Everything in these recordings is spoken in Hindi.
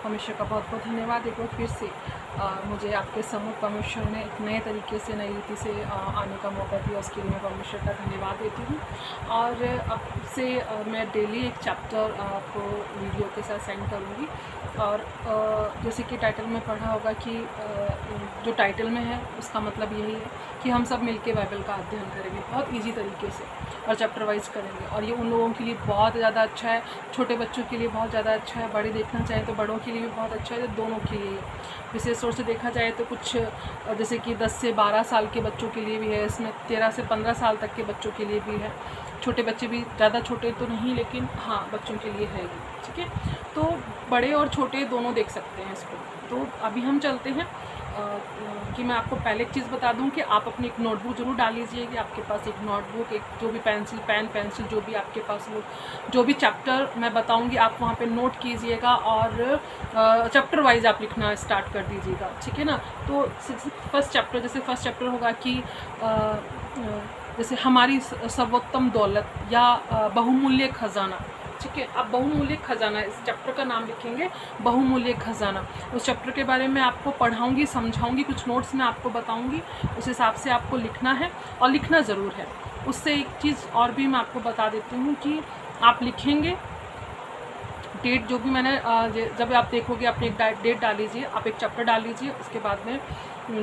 परमेश्वर का बहुत बहुत धन्यवाद एक बार फिर से मुझे आपके सम्मुख परमेश्वर ने एक नए तरीके से नई रीति से आने का मौका दिया, उसके लिए मैं परमेश्वर का धन्यवाद देती हूँ। और अब से मैं डेली एक चैप्टर आपको वीडियो के साथ सेंड करूँगी। और जैसे कि टाइटल में पढ़ा होगा कि जो टाइटल में है उसका मतलब यही है कि हम सब मिलके बाइबल का अध्ययन करेंगे बहुत इजी तरीके से और चैप्टर वाइज करेंगे। और ये उन लोगों के लिए बहुत ज़्यादा अच्छा है, छोटे बच्चों के लिए बहुत ज़्यादा अच्छा है, बड़े देखना चाहें तो बड़ों के लिए भी बहुत अच्छा है, दोनों के लिए। विशेष तौर से देखा जाए तो कुछ जैसे कि 10 से 12 साल के बच्चों के लिए भी है, इसमें 13 से 15 साल तक के बच्चों के लिए भी है। छोटे बच्चे भी, ज़्यादा छोटे तो नहीं लेकिन हाँ बच्चों के लिए है ये, ठीक है। तो बड़े और छोटे दोनों देख सकते हैं इसको। तो अभी हम चलते हैं कि मैं आपको पहले एक चीज़ बता दूं कि आप अपनी एक नोटबुक ज़रूर डाल लीजिए कि आपके पास एक नोटबुक, एक जो भी पेंसिल जो भी आपके पास हो, जो भी चैप्टर मैं बताऊंगी आप वहाँ पे नोट कीजिएगा और चैप्टर वाइज आप लिखना स्टार्ट कर दीजिएगा, ठीक है ना। तो फर्स्ट चैप्टर होगा कि जैसे हमारी सर्वोत्तम दौलत या बहुमूल्य खजाना, ठीक है। आप बहुमूल्य खजाना, इस चैप्टर का नाम लिखेंगे बहुमूल्य खजाना। उस चैप्टर के बारे में आपको पढ़ाऊंगी, समझाऊंगी, कुछ नोट्स में आपको बताऊंगी, उस हिसाब से आपको लिखना है और लिखना ज़रूर है। उससे एक चीज़ और भी मैं आपको बता देती हूँ कि आप लिखेंगे डेट, जो भी मैंने जब आप देखोगे अपनी एक डेट डाल लीजिए, आप एक चैप्टर डाल लीजिए, उसके बाद में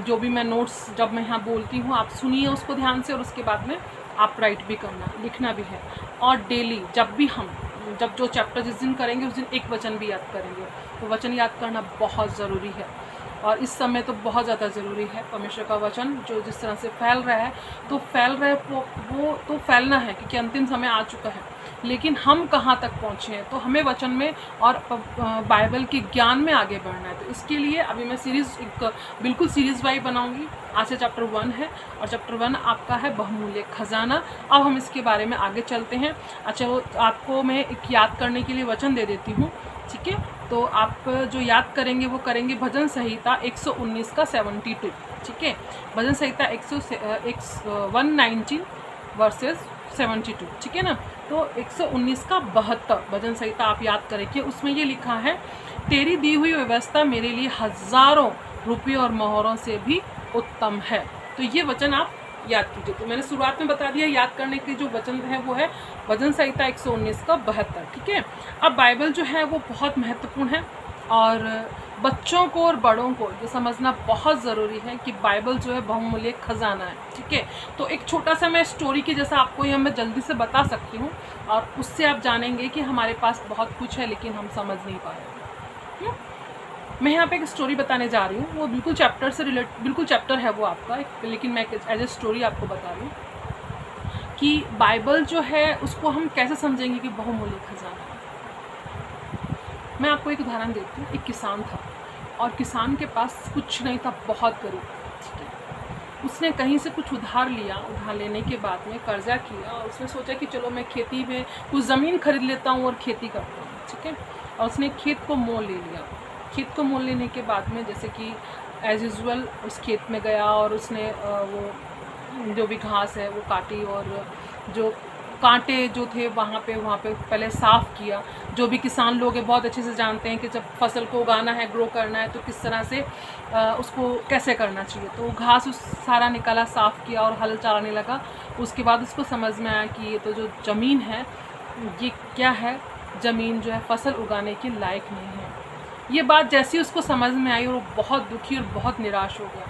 जो भी मैं नोट्स जब मैं यहाँ बोलती हूँ आप सुनिए उसको ध्यान से, और उसके बाद में आप राइट भी करना, लिखना भी है। और डेली जब जो चैप्टर जिस दिन करेंगे उस दिन एक वचन भी याद करेंगे। तो वचन याद करना बहुत ज़रूरी है और इस समय तो बहुत ज़्यादा ज़रूरी है। परमेश्वर का वचन जो जिस तरह से फैल रहा है वो तो फैलना है क्योंकि अंतिम समय आ चुका है, लेकिन हम कहाँ तक पहुँचे हैं तो हमें वचन में और बाइबल के ज्ञान में आगे बढ़ना है। तो इसके लिए अभी मैं बिल्कुल सीरीज़ वाइज बनाऊंगी। आज से चैप्टर 1 है और चैप्टर 1 आपका है बहुमूल्य खजाना। अब हम इसके बारे में आगे चलते हैं। अच्छा, वो आपको मैं एक याद करने के लिए वचन दे देती हूँ, ठीक है। तो आप जो याद करेंगे वो करेंगे भजन संहिता 119 का 72, ठीक है। भजन संहिता 119 वर्सेस 72, ठीक है ना। तो 119 का 72 भजन संहिता आप याद करेंगे। उसमें ये लिखा है, तेरी दी हुई व्यवस्था मेरे लिए हजारों रुपये और मोहरों से भी उत्तम है। तो ये वचन आप याद कीजिए। तो मैंने शुरुआत में बता दिया याद करने के लिए जो वचन है वो है भजन संहिता 119 का 72, ठीक है। अब बाइबल जो है वो बहुत महत्वपूर्ण है और बच्चों को और बड़ों को ये समझना बहुत ज़रूरी है कि बाइबल जो है बहुमूल्य खजाना है, ठीक है। तो एक छोटा सा मैं स्टोरी की जैसा आपको ये मैं जल्दी से बता सकती हूँ और उससे आप जानेंगे कि हमारे पास बहुत कुछ है लेकिन हम समझ नहीं पा रहे। मैं यहाँ पे एक स्टोरी बताने जा रही हूँ, वो बिल्कुल चैप्टर से बिल्कुल चैप्टर है वो आपका, लेकिन मैं एज ए स्टोरी आपको बता रही हूँ कि बाइबल जो है उसको हम कैसे समझेंगे कि बहुमूल्य खजाना है। मैं आपको एक उदाहरण देती हूँ। एक किसान था और किसान के पास कुछ नहीं था, बहुत गरीब, ठीक है। उसने कहीं से कुछ उधार लिया, उधार लेने के बाद में कर्जा किया और उसने सोचा कि चलो मैं खेती में कुछ ज़मीन खरीद लेता हूँ और खेती करता हूँ, ठीक है। और उसने खेत को मोल ले लिया। खेत को मोल लेने के बाद में जैसे कि एज़ यूजुअल उस खेत में गया और उसने वो जो भी घास है वो काटी और जो कांटे जो थे वहाँ पे पहले साफ़ किया। जो भी किसान लोग हैं बहुत अच्छे से जानते हैं कि जब फसल को उगाना है, ग्रो करना है तो किस तरह से उसको कैसे करना चाहिए। तो घास उस सारा निकाला, साफ़ किया और हल चलाने लगा। उसके बाद उसको समझ में आया कि ये तो जो ज़मीन है ये क्या है, ज़मीन जो है फसल उगाने के लायक नहीं है। ये बात जैसी उसको समझ में आई और वो बहुत दुखी और बहुत निराश हो गया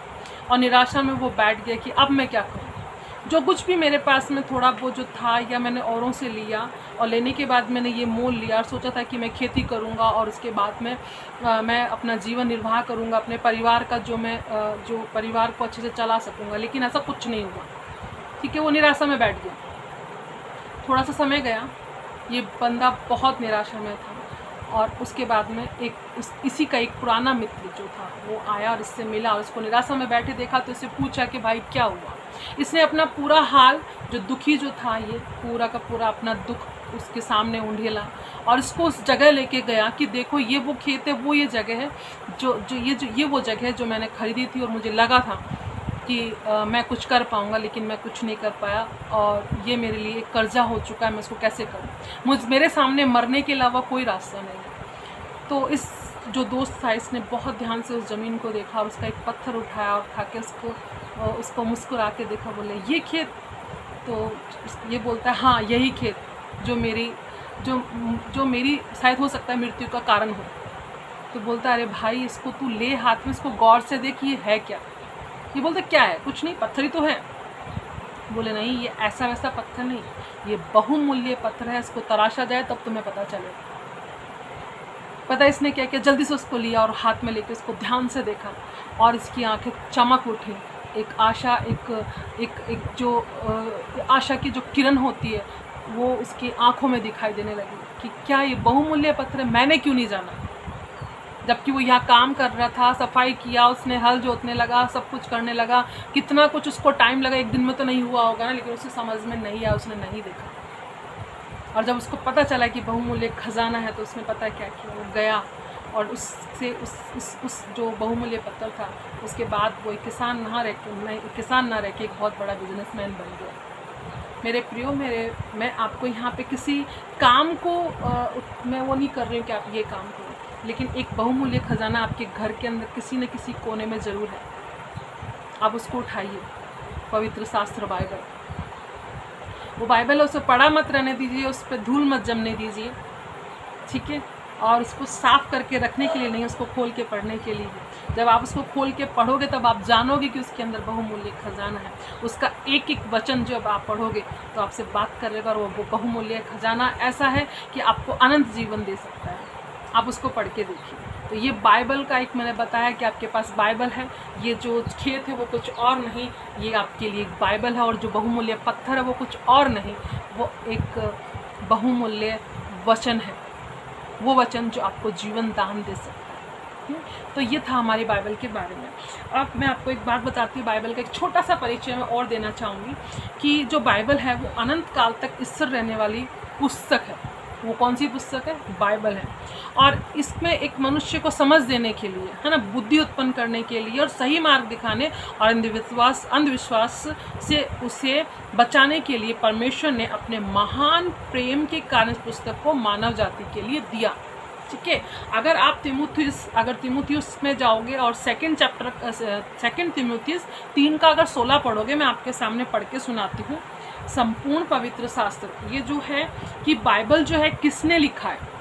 और निराशा में वो बैठ गया कि अब मैं क्या करूँ। जो कुछ भी मेरे पास में थोड़ा वो जो था या मैंने औरों से लिया और लेने के बाद मैंने ये मोल लिया और सोचा था कि मैं खेती करूँगा और उसके बाद में मैं अपना जीवन निर्वाह करूँगा, अपने परिवार का जो परिवार को अच्छे से चला सकूँगा, लेकिन ऐसा कुछ नहीं हुआ, ठीक है। वो निराशा में बैठ गया। थोड़ा सा समय गया, ये बंदा बहुत निराशा में था और उसके बाद में इसी का एक पुराना मित्र जो था वो आया और इससे मिला और उसको निराशा में बैठे देखा तो इससे पूछा कि भाई क्या हुआ। इसने अपना पूरा हाल जो दुखी जो था ये पूरा का पूरा अपना दुख उसके सामने उंडेला और इसको उस जगह लेके गया कि देखो ये वो खेत है, वो ये जगह है ये वो जगह है जो मैंने खरीदी थी और मुझे लगा था कि मैं कुछ कर पाऊँगा लेकिन मैं कुछ नहीं कर पाया और ये मेरे लिए कर्जा हो चुका है, मैं इसको कैसे करूँ। मेरे सामने मरने के अलावा कोई रास्ता नहीं है। तो इस जो दोस्त था इसने बहुत ध्यान से उस ज़मीन को देखा और उसका एक पत्थर उठाया और उठा के उसको मुस्कुरा के देखा, बोले ये खेत, तो ये बोलता है हाँ यही खेत जो मेरी शायद हो सकता है मृत्यु का कारण हो। तो बोलता है अरे भाई इसको तू ले हाथ में, इसको गौर से देख ये है क्या। ये बोलता क्या है, कुछ नहीं, पत्थर ही तो है। बोले नहीं ये ऐसा वैसा पत्थर नहीं, ये बहुमूल्य पत्थर है, इसको तराशा जाए तब तुम्हें पता चलेगा। पता है इसने क्या किया, जल्दी से उसको लिया और हाथ में लेके उसको ध्यान से देखा और इसकी आंखें चमक उठी। एक आशा, एक जो आशा की जो किरण होती है वो उसकी आंखों में दिखाई देने लगी कि क्या ये बहुमूल्य पत्थर है, मैंने क्यों नहीं जाना। जबकि वो यहाँ काम कर रहा था, सफाई किया, उसने हल जोतने लगा, सब कुछ करने लगा, कितना कुछ उसको टाइम लगा, एक दिन में तो नहीं हुआ होगा ना, लेकिन उसे समझ में नहीं आया, उसने नहीं देखा। और जब उसको पता चला कि बहुमूल्य खजाना है तो उसने पता क्या किया, वो गया और उससे उस जो बहुमूल्य पत्थर था उसके बाद वो एक किसान ना रह के एक बहुत बड़ा बिजनेसमैन बन गया। मेरे प्रियो, मैं आपको यहाँ पे किसी काम को मैं वो नहीं कर रही हूँ कि आप ये काम करो, लेकिन एक बहुमूल्य खजाना आपके घर के अंदर किसी न किसी कोने में ज़रूर है। आप उसको उठाइए, पवित्र शास्त्र बाइबल, वो बाइबल है, उसे पढ़ा मत रहने दीजिए, उस पर धूल मत जमने दीजिए, ठीक है। और उसको साफ करके रखने के लिए नहीं, उसको खोल के पढ़ने के लिए। जब आप उसको खोल के पढ़ोगे तब आप जानोगे कि उसके अंदर बहुमूल्य खजाना है। उसका एक एक वचन जब आप पढ़ोगे तो आपसे बात करेगा और वो बहुमूल्य खजाना ऐसा है कि आपको अनंत जीवन दे सकता है। आप उसको पढ़ के देखिए। तो ये बाइबल का एक मैंने बताया कि आपके पास बाइबल है, ये जो खेत है वो कुछ और नहीं, ये आपके लिए एक बाइबल है। और जो बहुमूल्य पत्थर है वो कुछ और नहीं, वो एक बहुमूल्य वचन है, वो वचन जो आपको जीवन दान दे सकता है। तो ये था हमारी बाइबल के बारे में। अब मैं आपको एक बात बताती हूँ, बाइबल का एक छोटा सा परिचय मैं और देना चाहूँगी कि जो बाइबल है वो अनंत काल तक स्थिर रहने वाली पुस्तक है। वो कौन सी पुस्तक है? बाइबल है। और इसमें एक मनुष्य को समझ देने के लिए, है ना, बुद्धि उत्पन्न करने के लिए और सही मार्ग दिखाने और अंधविश्वास से उसे बचाने के लिए परमेश्वर ने अपने महान प्रेम के कारण इस पुस्तक को मानव जाति के लिए दिया। ठीक है। अगर आप तीमुथियुस में जाओगे और सेकंड तीमुथियुस 3 का अगर 16 पढ़ोगे, मैं आपके सामने पढ़ के सुनाती हूँ। संपूर्ण पवित्र शास्त्र, ये जो है कि बाइबल जो है किसने लिखा है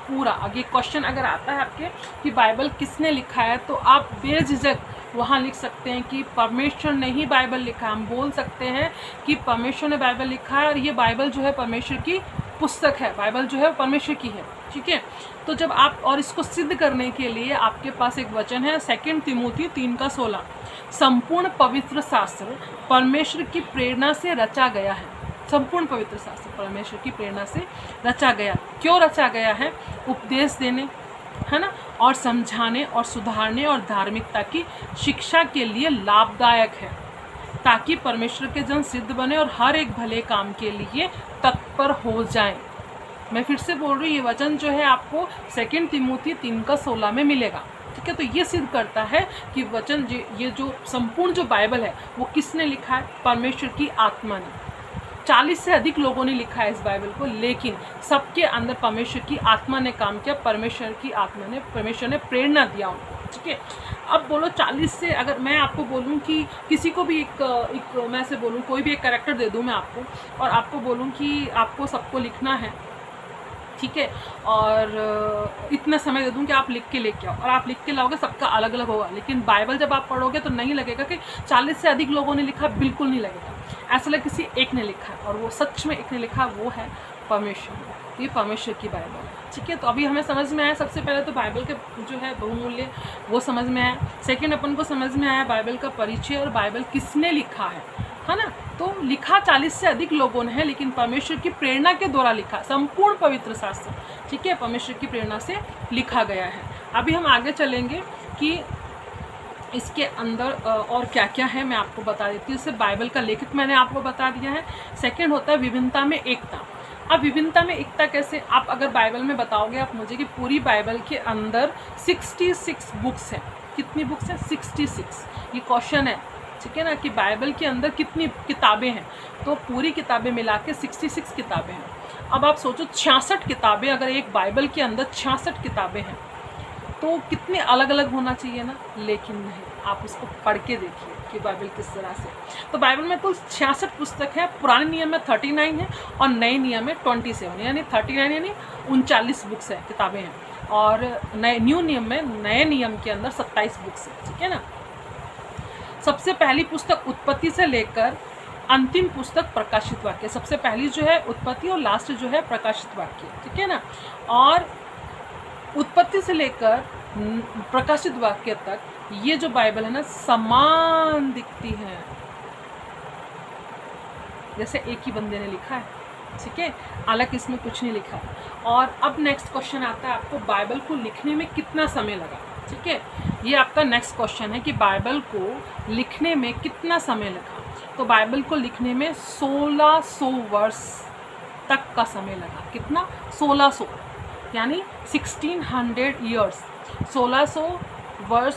पूरा। आगे क्वेश्चन अगर आता है आपके कि बाइबल किसने लिखा है, तो आप बेझिझक वहाँ लिख सकते हैं कि परमेश्वर ने ही बाइबल लिखा है। हम बोल सकते हैं कि परमेश्वर ने बाइबल लिखा है और ये बाइबल जो है परमेश्वर की पुस्तक है, बाइबल जो है परमेश्वर की है। ठीक है। तो जब आप, और इसको सिद्ध करने के लिए आपके पास एक वचन है 2 तीमुथी 3 का 16, संपूर्ण पवित्र शास्त्र परमेश्वर की प्रेरणा से रचा गया है। संपूर्ण पवित्र शास्त्र परमेश्वर की प्रेरणा से रचा गया। क्यों रचा गया है? उपदेश देने, है ना, और समझाने और सुधारने और धार्मिकता की शिक्षा के लिए लाभदायक है, ताकि परमेश्वर के जन सिद्ध बने और हर एक भले काम के लिए तत्पर हो जाएं। मैं फिर से बोल रही हूँ, ये वचन जो है आपको 2 तीमुथी 3 का 16 में मिलेगा। ठीक है। तो ये सिद्ध करता है कि वचन, ये जो संपूर्ण जो बाइबल है वो किसने लिखा है? परमेश्वर की आत्मा ने। 40 से अधिक लोगों ने लिखा है इस बाइबल को, लेकिन सबके अंदर परमेश्वर की आत्मा ने काम किया। परमेश्वर ने प्रेरणा दिया उनको। ठीक है। अब बोलो 40 से, अगर मैं आपको बोलूं कि किसी को भी एक मैं से बोलूं, कोई भी एक कैरेक्टर दे दूं मैं आपको, और आपको बोलूं कि आपको सबको लिखना है, ठीक है, और इतना समय दे दूं कि आप लिख के लेके आओ, और आप लिख के लाओगे, सबका अलग अलग होगा। लेकिन बाइबल जब आप पढ़ोगे तो नहीं लगेगा कि 40 से अधिक लोगों ने लिखा, बिल्कुल नहीं लगेगा। ऐसा लगे किसी एक ने लिखा है, और वो सच में एक ने लिखा, वो है परमेश्वर। ये परमेश्वर की बाइबल है। ठीक है। तो अभी हमें समझ में आया, सबसे पहले तो बाइबल के जो है बहुमूल्य वो समझ में आया। सेकेंड अपन को समझ में आया बाइबल का परिचय और बाइबल किसने लिखा है ना। तो लिखा 40 से अधिक लोगों ने है, लेकिन परमेश्वर की प्रेरणा के द्वारा लिखा, संपूर्ण पवित्र शास्त्र, ठीक है, परमेश्वर की प्रेरणा से लिखा गया है। अभी हम आगे चलेंगे कि इसके अंदर और क्या क्या है, मैं आपको बता देती हूँ। इससे बाइबल का लेखक मैंने आपको बता दिया है। सेकंड होता है विभिन्नता में एकता। अब विभिन्नता में एकता कैसे? आप अगर बाइबल में बताओगे आप मुझे कि पूरी बाइबल के अंदर 66 बुक्स हैं। कितनी बुक्स हैं? 66। ये क्वेश्चन है, ठीक है ना, कि बाइबल के अंदर कितनी किताबें हैं, तो पूरी किताबें मिला के 66 किताबें हैं। अब आप सोचो 66 किताबें, अगर एक बाइबल के अंदर 66 किताबें हैं, तो कितने अलग अलग होना चाहिए ना, लेकिन नहीं, आप उसको पढ़ के देखिए कि बाइबल किस तरह से। तो बाइबल में कुल 66 पुस्तक है, पुराने नियम में 39 है और नए नियम में 27, यानी 39 यानी 39 बुक्स है, किताबें हैं, और नए न्यू नियम में, नए नियम के अंदर 27 बुक्स है, ठीक है ना। सबसे पहली पुस्तक उत्पत्ति से लेकर अंतिम पुस्तक प्रकाशित वाक्य, सबसे पहली जो है उत्पत्ति और लास्ट जो है प्रकाशित वाक्य, ठीक है ना। और उत्पत्ति से लेकर प्रकाशित वाक्य तक ये जो बाइबल है ना समान दिखती है, जैसे एक ही बंदे ने लिखा है, ठीक है, अलग इसमें कुछ नहीं लिखा। और अब नेक्स्ट क्वेश्चन आता है, आपको बाइबल को लिखने में कितना समय लगा, ठीक है, ये आपका नेक्स्ट क्वेश्चन है कि बाइबल को लिखने में कितना समय लगा। तो बाइबल को लिखने में 1600 वर्ष तक का समय लगा। कितना? 1600, यानी 1600 ईयर्स, 1600 वर्ष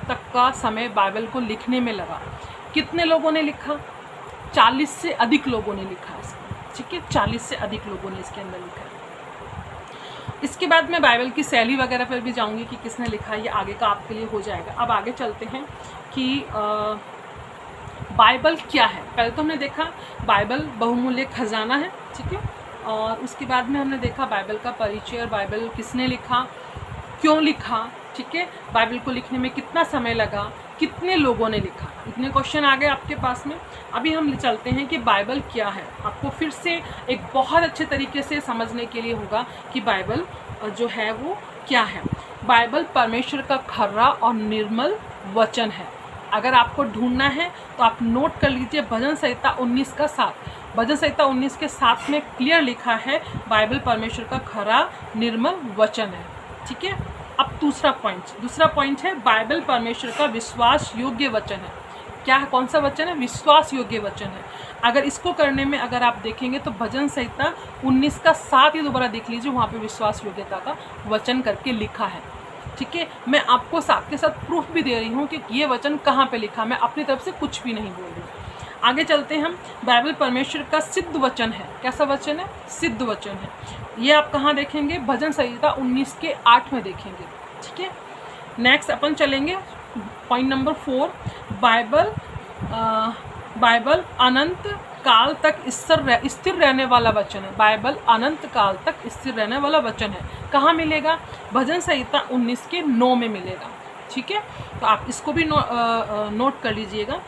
तक का समय बाइबल को लिखने में लगा। कितने लोगों ने लिखा? 40 से अधिक लोगों ने लिखा इसको, ठीक है, 40 से अधिक लोगों ने इसके अंदर लिखा है। इसके बाद मैं बाइबल की शैली वगैरह पर भी जाऊंगी कि किसने लिखा, ये आगे का आपके लिए हो जाएगा। अब आगे चलते हैं कि बाइबल क्या है। पहले तो हमने देखा बाइबल बहुमूल्य खजाना है, ठीक है, और उसके बाद में हमने देखा बाइबल का परिचय और बाइबल किसने लिखा, क्यों लिखा, ठीक है, बाइबल को लिखने में कितना समय लगा, कितने लोगों ने लिखा। इतने क्वेश्चन आ गए आपके पास में। अभी हम चलते हैं कि बाइबल क्या है। आपको फिर से एक बहुत अच्छे तरीके से समझने के लिए होगा कि बाइबल जो है वो क्या है। बाइबल परमेश्वर का खरा और निर्मल वचन है। अगर आपको ढूंढना है तो आप नोट कर लीजिए भजन संहिता 19 का 7। भजन संहिता 19 के 7 में क्लियर लिखा है बाइबल परमेश्वर का खरा निर्मल वचन है, ठीक है। अब दूसरा पॉइंट है बाइबल परमेश्वर का विश्वास योग्य वचन है। क्या है? कौन सा वचन है? विश्वास योग्य वचन है। अगर इसको करने में अगर आप देखेंगे तो भजन संहिता 19 का 7 ही दोबारा देख लीजिए, वहाँ पे विश्वास योग्यता का वचन करके लिखा है, ठीक है। मैं आपको साथ के साथ प्रूफ भी दे रही हूँ कि ये वचन कहाँ पे लिखा, मैं अपनी तरफ से कुछ भी नहीं बोल रही। आगे चलते हैं हम। बाइबल परमेश्वर का सिद्ध वचन है। कैसा वचन है? सिद्ध वचन है। ये आप कहाँ देखेंगे? भजन संहिता 19 के 8 में देखेंगे, ठीक है। नेक्स्ट अपन चलेंगे पॉइंट नंबर 4। बाइबल अनंत काल तक स्थिर रहने वाला वचन है। बाइबल अनंत काल तक स्थिर रहने वाला वचन है। कहाँ मिलेगा? भजन संहिता 19 के 9 में मिलेगा, ठीक है। तो आप इसको भी नोट कर लीजिएगा।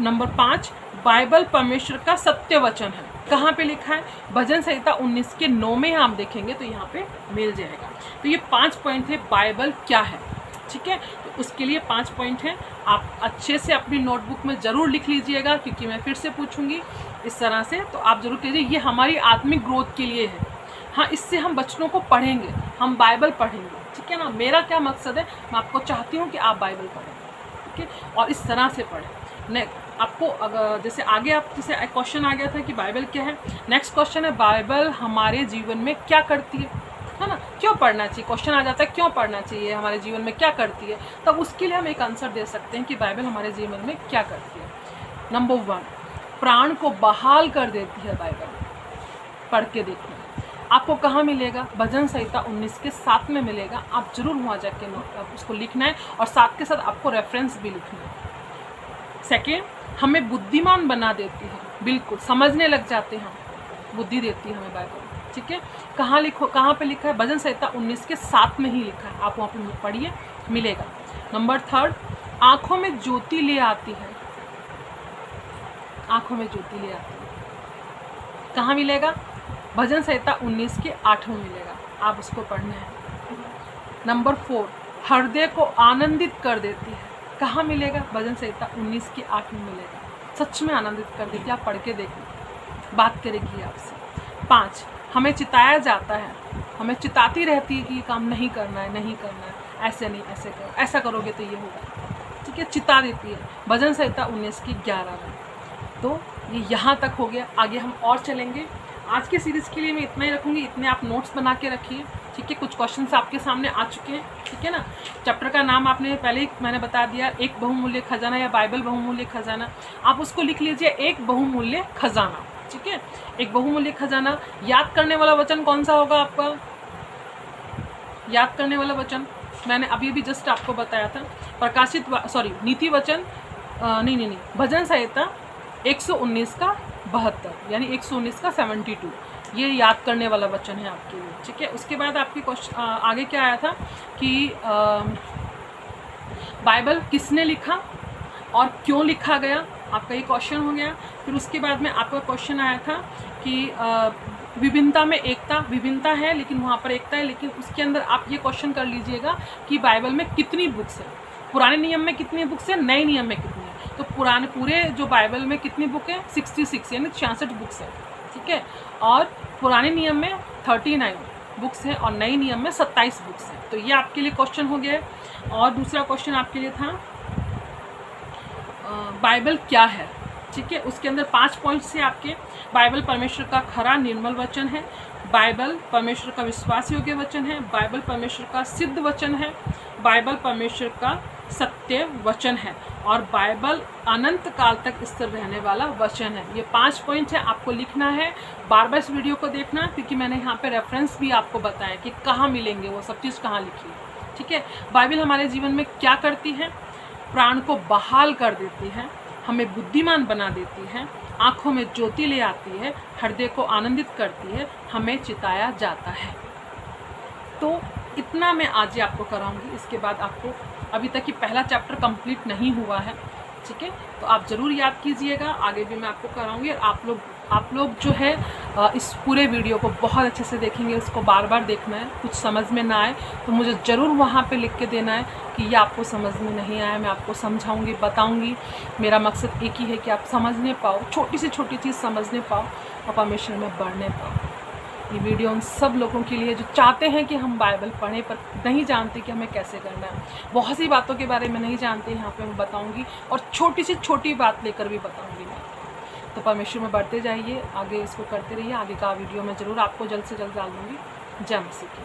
नंबर 5, बाइबल परमेश्वर का सत्य वचन है। कहाँ पे लिखा है? भजन संहिता 19 के 9 में हम देखेंगे तो यहाँ पे मिल जाएगा। तो ये 5 पॉइंट है बाइबल क्या है, ठीक है। तो उसके लिए 5 पॉइंट हैं, आप अच्छे से अपनी नोटबुक में ज़रूर लिख लीजिएगा, क्योंकि मैं फिर से पूछूंगी इस तरह से, तो आप ज़रूर कीजिए। ये हमारी आत्मिक ग्रोथ के लिए है। हाँ, इससे हम बच्चों को पढ़ेंगे, हम बाइबल पढ़ेंगे, ठीक है ना। मेरा क्या मकसद है, मैं आपको चाहती हूँ कि आप बाइबल पढ़ें, ठीक है, और इस तरह से पढ़ें। आपको अगर जैसे आगे आप जैसे क्वेश्चन आ गया था कि बाइबल क्या है, नेक्स्ट क्वेश्चन है बाइबल हमारे जीवन में क्या करती है ना। क्यों पढ़ना चाहिए? क्वेश्चन आ जाता है क्यों पढ़ना चाहिए, हमारे जीवन में क्या करती है। तब उसके लिए हम एक आंसर दे सकते हैं कि बाइबल हमारे जीवन में क्या करती है। नंबर 1, प्राण को बहाल कर देती है बाइबल। पढ़ के देखना। आपको कहाँ मिलेगा? भजन संहिता 19 के 7 में मिलेगा। आप जरूर वहाँ जाके उसको लिखना है और साथ के साथ आपको रेफरेंस भी लिखना है। सेकेंड, हमें बुद्धिमान बना देती है। बिल्कुल समझने लग जाते हैं हम, बुद्धि देती है हमें बाइबल, ठीक है। कहाँ पे लिखा है? भजन संहिता 19 के 7 में ही लिखा है। आप वहाँ पे पढ़िए, मिलेगा। नंबर 3, आँखों में ज्योति ले आती है। आँखों में ज्योति ले आती है। कहाँ मिलेगा? भजन संहिता 19 के 8 में मिलेगा। आप उसको पढ़ना है। नंबर 4, हृदय को आनंदित कर देती है। कहाँ मिलेगा? भजन संहिता 19 के 8 में मिलेगा। सच में आनंदित कर देती है। आप पढ़ के देखिए, बात करेगी आपसे। 5, हमें चिताया जाता है। हमें चिताती रहती है कि ये काम नहीं करना है, नहीं करना है, ऐसे नहीं, ऐसे करो, ऐसा करोगे तो ये होगा, ठीक है। चिता देती है भजन संहिता 19 की 11 में। तो ये यहाँ तक हो गया। आगे हम और चलेंगे। आज के सीरीज़ के लिए मैं इतना ही रखूँगी। इतने आप नोट्स बना के रखिए, ठीक है। कुछ क्वेश्चंस आपके सामने आ चुके हैं, ठीक है ना। चैप्टर का नाम आपने पहले ही मैंने बता दिया, एक बहुमूल्य खजाना या बाइबल बहुमूल्य खजाना। आप उसको लिख लीजिए, एक बहुमूल्य खजाना, ठीक है। एक बहुमूल्य खजाना। याद करने वाला वचन कौन सा होगा आपका? याद करने वाला वचन मैंने अभी अभी जस्ट आपको बताया था, नीति वचन नहीं, भजन संहिता 119 का 72, यानी 119 का 72, ये याद करने वाला वचन है आपके लिए, ठीक है। उसके बाद आपके क्वेश्चन आगे क्या आया था कि बाइबल किसने लिखा और क्यों लिखा गया, आपका ये क्वेश्चन हो गया। फिर उसके बाद में आपका क्वेश्चन आया था कि विभिन्नता में एकता, विभिन्नता है लेकिन वहाँ पर एकता है, लेकिन उसके अंदर आप ये क्वेश्चन कर लीजिएगा कि बाइबल में कितनी बुक्स है, पुराने नियम में कितनी बुक्स है, नए नियम में कितनी है। तो पूरे जो बाइबल में कितनी बुक है, 66 यानी 66 बुक्स है, ठीक है। और पुराने नियम में 39 बुक्स है और नए नियम में 27 बुक्स है। तो ये आपके लिए क्वेश्चन हो गया है। और दूसरा क्वेश्चन आपके लिए था बाइबल क्या है, ठीक है। उसके अंदर 5 पॉइंट्स है आपके। बाइबल परमेश्वर का खरा निर्मल वचन है, बाइबल परमेश्वर का विश्वास योग्य वचन है, बाइबल परमेश्वर का सिद्ध वचन है, बाइबल परमेश्वर का सत्य वचन है, और बाइबल अनंत काल तक स्थिर रहने वाला वचन है। ये 5 पॉइंट है, आपको लिखना है। बार बार इस वीडियो को देखना, क्योंकि मैंने यहाँ पे रेफरेंस भी आपको बताया कि कहाँ मिलेंगे वो सब चीज़, कहाँ लिखी है, ठीक है। बाइबल हमारे जीवन में क्या करती है, प्राण को बहाल कर देती है, हमें बुद्धिमान बना देती है, आँखों में ज्योति ले आती है, हृदय को आनंदित करती है, हमें चिताया जाता है। तो इतना मैं आज ही आपको कराऊंगी। इसके बाद आपको अभी तक कि पहला चैप्टर कंप्लीट नहीं हुआ है, ठीक है, तो आप ज़रूर याद कीजिएगा। आगे भी मैं आपको कराऊंगी। और आप लोग जो है इस पूरे वीडियो को बहुत अच्छे से देखेंगे, इसको बार बार देखना है। कुछ समझ में ना आए तो मुझे ज़रूर वहाँ पे लिख के देना है कि ये आपको समझ में नहीं आया। मैं आपको समझाऊंगी, बताऊंगी। मेरा मकसद एक ही है कि आप समझने पाओ, छोटी से छोटी चीज़ समझने पाओ और परमेश्वर में बढ़ने पाओ। ये वीडियो उन सब लोगों के लिए जो चाहते हैं कि हम बाइबल पढ़ें पर नहीं जानते कि हमें कैसे करना है, बहुत सी बातों के बारे में नहीं जानते, यहाँ पे मैं बताऊंगी और छोटी से छोटी बात लेकर भी बताऊंगी मैं। तो परमेश्वर में बढ़ते जाइए, आगे इसको करते रहिए। आगे का वीडियो मैं ज़रूर आपको जल्द से जल्द डाल दूँगी। जय मसीह की।